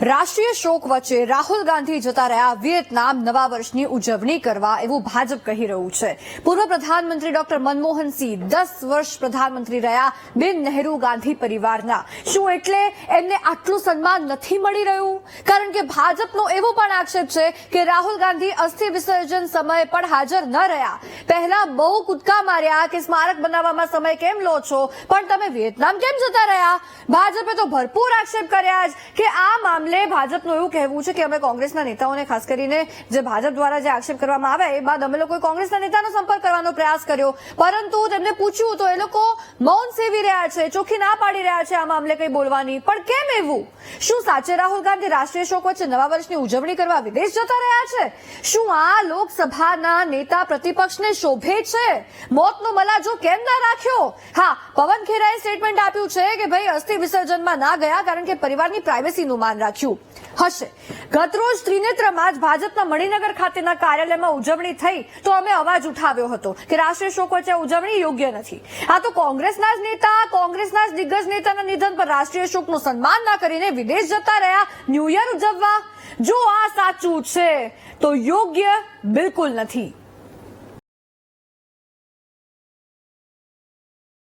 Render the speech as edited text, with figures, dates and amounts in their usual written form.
રાષ્ટ્રીય શોક વચ્ચે રાહુલ ગાંધી જતા રહ્યા વિયેતનામ નવા વર્ષની ઉજવણી કરવા એવું ભાજપ કહી રહ્યું છે। પૂર્વ પ્રધાનમંત્રી ડોક્ટર મનમોહન સિંહ 10 વર્ષ પ્રધાનમંત્રી રહ્યા બિન નહેરુ ગાંધી પરિવારના। શું એટલે એમને આટલું સન્માન નથી મળી રહ્યું? કારણ કે ભાજપનો એવો પણ આક્ષેપ છે કે રાહુલ ગાંધી અસ્થિ વિસર્જન સમયે પણ હાજર ન રહ્યા। પહેલા બહુ કૂદકા માર્યા કે સ્મારક બનાવવામાં સમય કેમ લો છો, પણ તમે વિયેતનામ કેમ જતા રહ્યા? ભાજપે તો ભરપૂર આક્ષેપ કર્યા જ કે આ મામલે ભાજપનું એવું કહેવું છે કે અમે કોંગ્રેસના નેતાઓને, ખાસ કરીને જે ભાજપ દ્વારા જે આક્ષેપ કરવામાં આવ્યા એ બાદ અમે લોકોએ કોંગ્રેસના નેતાનો સંપર્ક કરવાનો પ્રયાસ કર્યો, પરંતુ તેમને પૂછ્યું તો એ લોકો મૌન સેવી રહ્યા છે, ચોખ્ખી ના પાડી રહ્યા છે આ મામલે કંઈ બોલવાની। પણ કેમ એવું? શું સાચે રાહુલ ગાંધી રાષ્ટ્રીય શોક વચ્ચે નવા વર્ષની ઉજવણી કરવા વિદેશ જતા રહ્યા છે? શું આ લોકસભાના નેતા પ્રતિપક્ષને શોભે છે? મોતનો મલાજો કેમ ના રાખ્યો? હા, પવન ખેરાએ સ્ટેટમેન્ટ આપ્યું છે કે ભાઈ અસ્થિ વિસર્જનમાં ના ગયા કારણ કે પરિવારની પ્રાઇવેસીનું માન રાખ્યું હશે। ગતરોજ ત્રિનેત્રમાં જ ભાજપના મણિનગર ખાતેના કાર્યાલયમાં ઉજવણી થઈ તો અમે અવાજ ઉઠાવ્યો હતો કે રાષ્ટ્રીય શોક વચ્ચે ઉજવણી યોગ્ય નથી। આ તો કોંગ્રેસના જ નેતા, કોંગ્રેસના જ દિગ્ગજ નેતાના નિધન પર રાષ્ટ્રીય શોકનું સન્માન ના કરીને વિદેશ જતા રહ્યા ન્યૂ યર ઉજવવા। જો આ સાચું છે તો યોગ્ય બિલકુલ નથી।